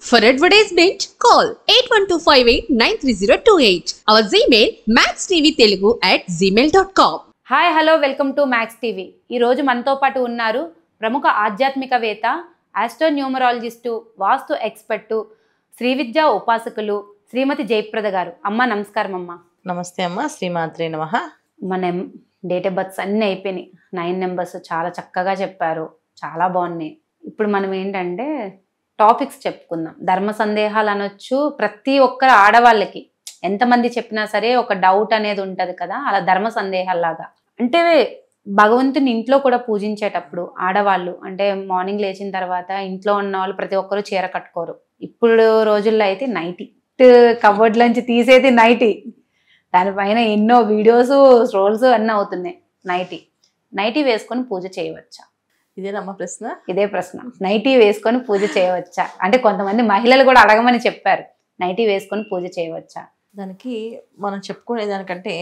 For advertisement, call 8125893028. Our Gmail maxtvtelugu@gmail.com. Hi hello welcome to max TV. ఈరోజు మనతో పాటు ఉన్నారు ప్రముఖ ఆధ్యాత్మికవేత్త, ఆస్ట్రోన్యూమరాలజిస్టు, వాస్తు ఎక్స్పర్టు, శ్రీ విద్యా ఉపాసకులు శ్రీమతి జయప్రద గారు. అమ్మ నమస్కారం. అమ్మ నమస్తే అమ్మ. శ్రీమాత్రే నమః. మన డేట్ ఆఫ్ బర్త్స్ అన్నీ అయిపోయినాయి. 9 నెంబర్స్ చాలా చక్కగా చెప్పారు, చాలా బాగున్నాయి. ఇప్పుడు మనం ఏంటంటే టాపిక్స్ చెప్పుకుందాం. ధర్మ సందేహాలు అనొచ్చు. ప్రతి ఒక్కరు ఆడవాళ్ళకి ఎంతమంది చెప్పినా సరే ఒక డౌట్ అనేది ఉంటుంది కదా, అలా ధర్మ సందేహాల్లాగా. అంటే భగవంతుని ఇంట్లో కూడా పూజించేటప్పుడు ఆడవాళ్ళు అంటే మార్నింగ్ లేచిన తర్వాత ఇంట్లో ఉన్న వాళ్ళు ప్రతి ఒక్కరు చీర కట్టుకోరు. ఇప్పుడు రోజుల్లో అయితే నైటీ, కబోర్డ్ నుంచి తీసేది నైటీ, దానిపైన ఎన్నో వీడియోస్ రోల్స్ అన్నీ అవుతున్నాయి. నైటీ వేసుకొని పూజ చేయవచ్చా? ఇదేనమ్మా ప్రశ్న. ఇదే ప్రశ్న. నైటీ వేసుకొని పూజ చేయవచ్చా అంటే కొంతమంది మహిళలు కూడా అడగమని చెప్పారు. నైటీ వేసుకొని పూజ చేయవచ్చా? దానికి మనం చెప్పుకునే దానికంటే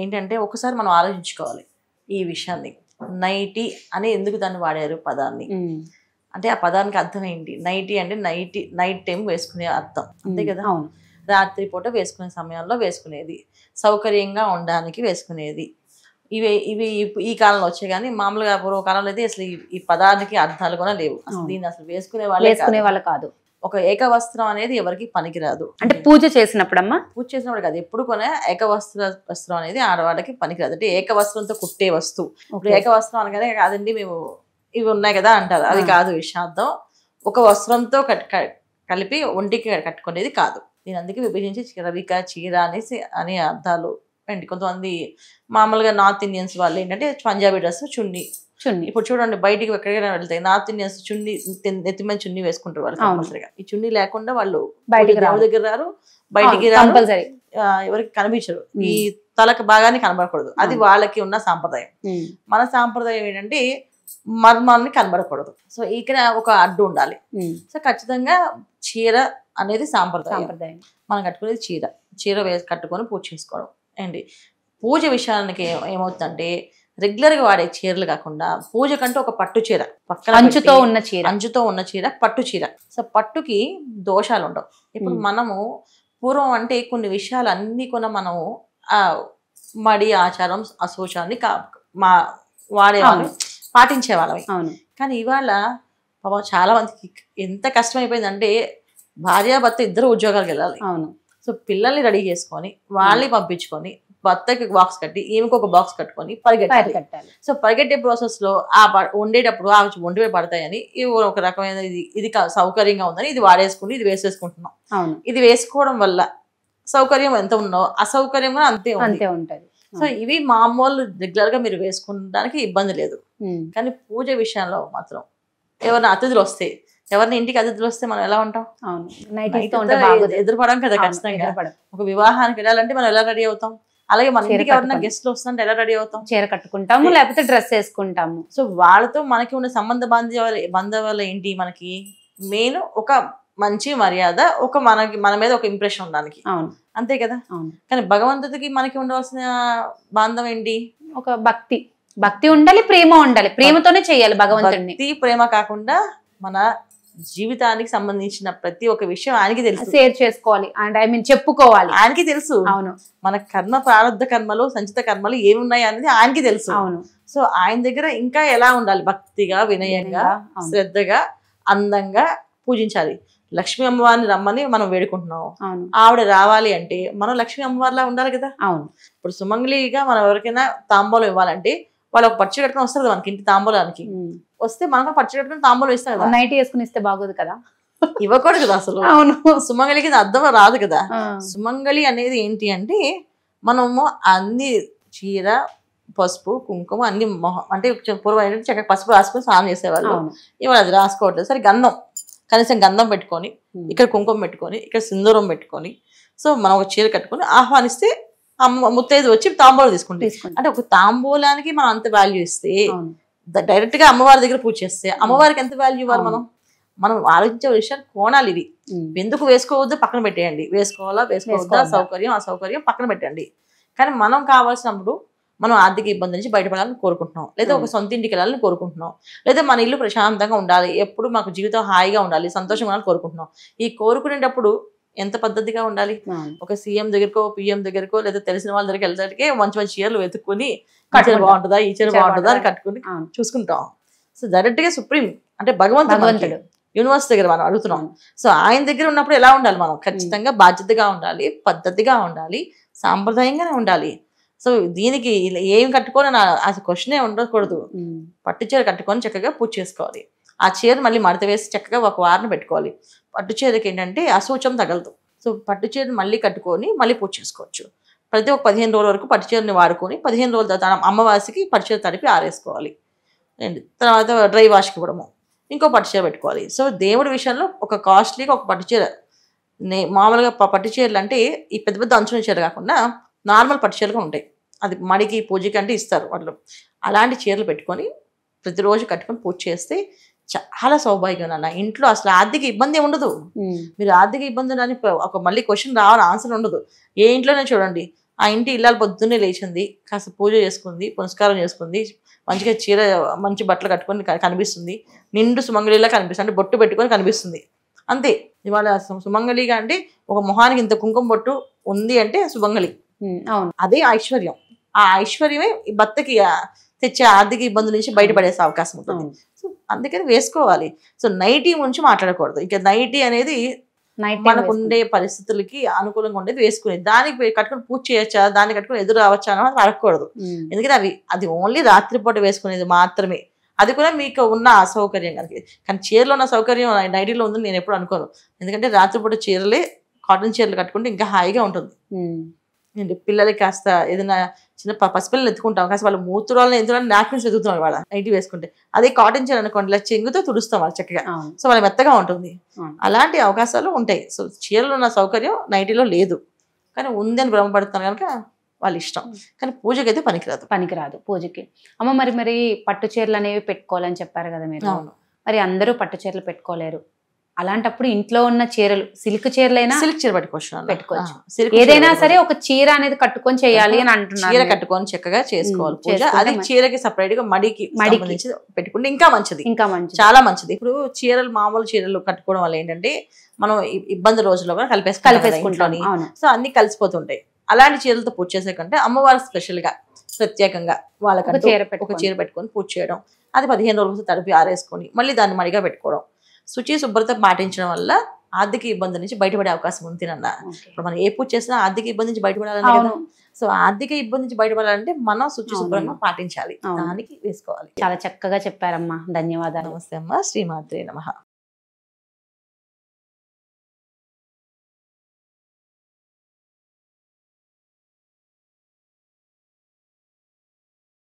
ఏంటంటే ఒకసారి మనం ఆలోచించుకోవాలి ఈ విషయాన్ని. నైటీ అని ఎందుకు దాన్ని వాడారు పదాన్ని, అంటే ఆ పదానికి అర్థం ఏంటి? నైటీ అంటే నైట్ టైం వేసుకునే అర్థం, అంతే కదా. రాత్రి పూట వేసుకునే సమయంలో వేసుకునేది, సౌకర్యంగా ఉండడానికి వేసుకునేది. ఇవి ఈ కాలంలో వచ్చాయి, కానీ మామూలుగా పూర్వకాలంలో అయితే అసలు ఈ పదానికి అర్థాలు కూడా లేవు. అసలు దీన్ని అసలు వేసుకునే వాళ్ళు కాదు. ఒక ఏకవస్త్రం అనేది ఎవరికి పనికిరాదు. అంటే పూజ చేసినప్పుడమ్మా, పూజ చేసినప్పుడు కాదు, ఎప్పుడు కొనే వస్త్రం అనేది ఆడవాళ్ళకి పనికిరాదు. అంటే ఏకవస్త్రంతో కుట్టే వస్తువు. ఇప్పుడు ఏకవస్త్రం అనగానే కాదండి మేము ఇవి ఉన్నాయి కదా అంటారు, అది కాదు విషార్థం. ఒక వస్త్రంతో కలిపి ఒంటికి కట్టుకునేది కాదు. నేను అందుకే విభజించి రవిక, చీర అనే అర్థాలు అండి. కొంతమంది మామూలుగా నార్త్ ఇండియన్స్ వాళ్ళు ఏంటంటే పంజాబీ డ్రెస్, చున్నీ. ఇప్పుడు చూడండి, బయటికి ఎక్కడికైనా వెళ్తాయి నార్త్ ఇండియన్స్ చున్నీ, నెత్తి మీద చున్నీ వేసుకుంటారు వాళ్ళు కంపల్సరిగా. ఈ చున్నీ లేకుండా వాళ్ళు బయటికి దగ్గర రారు, బయటికి రారు, ఎవరికి కనిపించరు. ఈ తలకు బాగానే కనబడకూడదు, అది వాళ్ళకి ఉన్న సాంప్రదాయం. మన సాంప్రదాయం ఏంటంటే మర్మాన్ని కనబడకూడదు. సో ఇక్కడ ఒక అడ్డు ఉండాలి. సో ఖచ్చితంగా చీర అనేది సాంప్రదాయం. మనం కట్టుకునేది చీర కట్టుకొని పూజ చేసుకోవడం అండి. పూజ విషయానికి ఏమవుతుందంటే రెగ్యులర్గా వాడే చీరలు కాకుండా పూజ కంటే ఒక పట్టు చీర, పక్కన అంచుతో ఉన్న చీర పట్టు చీర. సో పట్టుకి దోషాలు ఉండవు. ఇప్పుడు మనము పూర్వం అంటే కొన్ని విషయాలు అన్ని కూడా మనము మడి ఆచారం అశోచాన్ని వాడేవాళ్ళం, పాటించేవాళ్ళవి. కానీ ఇవాళ చాలా మందికి ఎంత కష్టమైపోయిందంటే భార్యాభర్త ఇద్దరు ఉద్యోగాలకు వెళ్ళాలి. సో పిల్లల్ని రెడీ చేసుకొని వాళ్ళని పంపించుకొని భర్తకి బాక్స్ కట్టి ఈమెకి ఒక బాక్స్ కట్టుకొని పరిగెట్టాలి. సో పరిగెట్టే ప్రాసెస్ లో వండేటప్పుడు ఆ ఒంటి మీద పడతాయని ఒక రకమైన ఇది సౌకర్యంగా ఉందని ఇది వాడేసుకుని ఇది వేసేసుకుంటున్నాం. ఇది వేసుకోవడం వల్ల సౌకర్యం ఎంత ఉన్నో అసౌకర్యం కూడా అంతే ఉంటది. సో ఇవి మామూలు రెగ్యులర్ గా మీరు వేసుకోవడానికి ఇబ్బంది లేదు. కానీ పూజ విషయంలో మాత్రం ఎవరైనా అతిథులు వస్తే, ఎవరిని ఇంటికి అతిథులు వస్తే మనం ఎలా ఉంటాం? ఎదురుపడం కదా ఖచ్చితంగా. ఒక వివాహానికి వెళ్ళాలంటే మనం ఎలా రెడీ అవుతాం? అలాగే మన ఇంటికి ఎవరైనా గెస్ట్లు వస్తుంటే ఎలా రెడీ అవుతాం? చీర కట్టుకుంటాము, లేకపోతే డ్రెస్ వేసుకుంటాము. సో వాళ్ళతో మనకి ఉన్న సంబంధ బాంధవ్యాలు ఏంటి? మనకి మెయిన్ ఒక మంచి మర్యాద, ఒక మన మీద ఒక ఇంప్రెషన్ ఉండడానికి, అంతే కదా. కానీ భగవంతుడికి మనకి ఉండవలసిన బాంధవం ఏంటి? ఒక భక్తి ఉండాలి, ప్రేమ ఉండాలి. ప్రేమతోనే చేయాలి భగవంతుడిని. భక్తి ప్రేమ కాకుండా మన జీవితానికి సంబంధించిన ప్రతి ఒక్క విషయం ఆయనకి తెలుసు. షేర్ చేసుకోవాలి అండ్ చెప్పుకోవాలి, ఆయనకి తెలుసు. అవును, మన కర్మ, ప్రారంభ కర్మలు, సంచిత కర్మలు ఏమున్నాయి అనేది ఆయనకి తెలుసు. అవును. సో ఆయన దగ్గర ఇంకా ఎలా ఉండాలి? భక్తిగా, వినయంగా, శ్రద్ధగా, అందంగా పూజించాలి. లక్ష్మీ అమ్మవారిని రమ్మని మనం వేడుకుంటున్నాం. ఆవిడ రావాలి అంటే మనం లక్ష్మీ అమ్మవారిలా ఉండాలి కదా. అవును. ఇప్పుడు సుమంగళిగా మనం ఎవరికైనా తాంబూలం ఇవ్వాలంటే వాళ్ళు ఒక పచ్చి కట్టుకుని వస్తారు మనకి ఇంటి తాంబూలానికి. వస్తే మనం పచ్చి కట్టుకుని తాంబూలం ఇస్తాం కదా. నైట్ వేసుకుని ఇస్తే బాగోదు కదా, ఇవ్వకూడదు కదా అసలు. అవును. సుమంగళికి అర్థం రాదు కదా. సుమంగళి అనేది ఏంటి అంటే మనము అన్ని చీర, పసుపు, కుంకుమ అన్ని అంటే పూర్వం ఏంటంటే చక్కగా పసుపు రాసుకొని స్నానం చేసేవాళ్ళు. ఇవాళ అది రాసుకోవట్లేదు. సరే గంధం, కనీసం గంధం పెట్టుకొని, ఇక్కడ కుంకుమ పెట్టుకొని, ఇక్కడ సింధూరం పెట్టుకొని, సో మనం ఒక చీర కట్టుకొని ఆహ్వానిస్తే ముత్తైదు వచ్చి తాంబూలం తీసుకుంటే, అంటే ఒక తాంబూలానికి మనం అంత వాల్యూ ఇస్తే డైరెక్ట్ గా అమ్మవారి దగ్గర పూజ చేస్తే అమ్మవారికి ఎంత వాల్యూ ఇవ్వాలి? మనం ఆలోచించే విషయాలు కోణాలు ఇవి. ఎందుకు వేసుకోవద్దు పక్కన పెట్టేయండి, వేసుకోవాలా వేసుకోవద్దా, సౌకర్యం అసౌకర్యం పక్కన పెట్టండి. కానీ మనం కావాల్సినప్పుడు మనం ఆర్థిక ఇబ్బంది నుంచి బయటపడాలని కోరుకుంటున్నాం, లేదా ఒక సొంత ఇంటికి వెళ్ళాలని కోరుకుంటున్నాం, లేదా మన ఇల్లు ప్రశాంతంగా ఉండాలి, ఎప్పుడు మాకు జీవితం హాయిగా ఉండాలి, సంతోషంగా ఉండాలని కోరుకుంటున్నాం. ఈ కోరుకునేటప్పుడు ఎంత పద్ధతిగా ఉండాలి? ఒక సీఎం దగ్గరకో పిఎం దగ్గరకో లేదా తెలిసిన వాళ్ళ దగ్గరికి వెళ్ళడానికి మంచి మంచి చీరలు వెతుక్కుని చీర బాగుంటుందా, ఈ చీర బాగుంటుందా అని కట్టుకుని చూసుకుంటాం. సో డైరెక్ట్ గా సుప్రీం అంటే భగవంతుడు యూనివర్స్ దగ్గర మనం అడుగుతున్నాం. సో ఆయన దగ్గర ఉన్నప్పుడు ఎలా ఉండాలి? మనం ఖచ్చితంగా బాధ్యతగా ఉండాలి, పద్ధతిగా ఉండాలి, సాంప్రదాయంగానే ఉండాలి. సో దీనికి ఏం కట్టుకొని అసలు క్వశ్చనే ఉండకూడదు. పట్టు చీర కట్టుకొని చక్కగా పూజ చేసుకోవాలి. ఆ చీర మళ్ళీ మడత వేసి చక్కగా ఒక వారం పెట్టుకోవాలి. పట్టు చీరకి ఏంటంటే అశౌచం తగలదు. సో పట్టు చీరని మళ్ళీ కట్టుకొని మళ్ళీ పూజ చేసుకోవచ్చు. ప్రతి ఒక 15 రోజుల వరకు పట్టు చీరని వాడుకొని 15 రోజుల తర్వాత అమ్మవారికి పట్టు చీర తడిపి ఆరేసుకోవాలి. తర్వాత డ్రై వాష్కి ఇవ్వడము, ఇంకో పట్టు చీర పెట్టుకోవాలి. సో దేవుడి విషయంలో ఒక కాస్ట్లీగా ఒక పట్టు చీర, మామూలుగా పట్టు చీరలు అంటే ఈ పెద్ద పెద్ద అంచుల చీర కాకుండా నార్మల్ పట్టు చీరలు ఉంటాయి, అది మడికి పూజకి అంటే ఇస్తారు వాళ్ళు. అలాంటి చీరలు పెట్టుకొని ప్రతిరోజు కట్టుకొని పూజ చేస్తే చాలా సౌభాగ్యం నాన్న. ఇంట్లో అసలు ఆర్థిక ఇబ్బంది ఉండదు. మీరు ఆర్థిక ఇబ్బంది అని ఒక మళ్ళీ క్వశ్చన్ రావాలి, ఆన్సర్ ఉండదు. ఏ ఇంట్లోనే చూడండి, ఆ ఇంటి ఇల్లాలు పొద్దున్నే లేచింది, కాస్త పూజ చేసుకుంది, పునస్కారం చేసుకుంది, మంచిగా చీర మంచి బట్టలు కట్టుకొని కనిపిస్తుంది, నిండు సుమంగళిలా కనిపిస్తుంది, అంటే బొట్టు పెట్టుకొని కనిపిస్తుంది అంతే. ఇవాళ సుమంగళిగా అంటే ఒక మొహానికి ఇంత కుంకుమ బొట్టు ఉంది అంటే సుమంగళి, అదే ఐశ్వర్యం. ఆ ఐశ్వర్యమే ఈ భర్తకి తెచ్చే ఆర్థిక ఇబ్బందుల నుంచి బయటపడేసే అవకాశం ఉంటుంది. సో అందుకని వేసుకోవాలి. సో నైటీ నుంచి మాట్లాడకూడదు. ఇక నైటీ అనేది మనకు ఉండే పరిస్థితులకి అనుకూలంగా ఉండేది వేసుకునేది. దానికి కట్టుకుని పూజ చేయొచ్చా, దాన్ని కట్టుకుని ఎదురు రావచ్చా అని అడగకూడదు. ఎందుకంటే అది ఓన్లీ రాత్రిపూట వేసుకునేది మాత్రమే. అది కూడా మీకు ఉన్న అసౌకర్యం కనుక. కానీ చీరలో ఉన్న సౌకర్యం నైటీలో ఉందని నేను ఎప్పుడు అనుకోను. ఎందుకంటే రాత్రిపూట చీరలే, కాటన్ చీరలు కట్టుకుంటే ఇంకా హాయిగా ఉంటుంది. పిల్లలకి కాస్త ఏదైనా చిన్న పసిపిల్లలు ఎత్తుకుంటాం, కాస్త వాళ్ళు మూత్రాలను ఎత్తుకోవడానికి నాప్కిన్స్ వెతుకుతాం వాళ్ళ నైటీ వేసుకుంటే. అదే కాటన్ చీర అనుకోండి, ఇలా చెంగుతో తుడుస్తాం వాళ్ళు చక్కగా. సో వాళ్ళు మెత్తగా ఉంటుంది. అలాంటి అవకాశాలు ఉంటాయి. సో చీరలో ఉన్న సౌకర్యం నైటీలో లేదు, కానీ ఉందని భ్రమపడుతున్నారు కనుక వాళ్ళ ఇష్టం. కానీ పూజకి అయితే పనికిరాదు పూజకి. అమ్మ మరి పట్టు చీరలు అనేవి పెట్టుకోవాలని చెప్పారు కదా మీరు. మరి అందరూ పట్టు చీరలు పెట్టుకోలేరు. అలాంటప్పుడు ఇంట్లో ఉన్న చీరలు, సిల్క్ చీరలైనా, సిల్క్ చీర పెట్టుకోవచ్చు. ఏదైనా సరే ఒక చీర అనేది కట్టుకొని చేయాలి అని అంటున్నారు. చీర కట్టుకొని చక్కగా చేసుకోవాలి పూజ. అది చీరకి సపరేట్ గా మడికి పెట్టుకుంటే ఇంకా మంచిది, చాలా మంచిది. ఇప్పుడు చీరలు, మామూలు చీరలు కట్టుకోవడం వల్ల ఏంటంటే మనం ఇబ్బంది రోజుల్లో కూడా కలిపేసుకుంటాం. సో అన్ని కలిసిపోతుంటాయి. అలాంటి చీరలతో పూజ చేసే కంటే అమ్మవారు స్పెషల్ గా ప్రత్యేకంగా వాళ్ళకి ఒక చీర పెట్టుకొని పూజ చేయడం, అది 15 రోజులు తడిపి ఆరేసుకొని మళ్ళీ దాన్ని మడిగా పెట్టుకోవడం, శుచి శుభ్రత పాటించడం వల్ల ఆర్థిక ఇబ్బంది నుంచి బయటపడే అవకాశం ఉంది అన్న. ఇప్పుడు మనం ఏ పూజ చేసినా ఆర్థిక ఇబ్బంది నుంచి బయటపడాలని కదా. సో ఆర్థిక ఇబ్బంది నుంచి బయటపడాలంటే మనం శుచి శుభ్రంగా పాటించాలి, దానికి వేసుకోవాలి. చాలా చక్కగా చెప్పారమ్మా, ధన్యవాదాలు. నమస్తే అమ్మ. శ్రీమాత్రే నమః.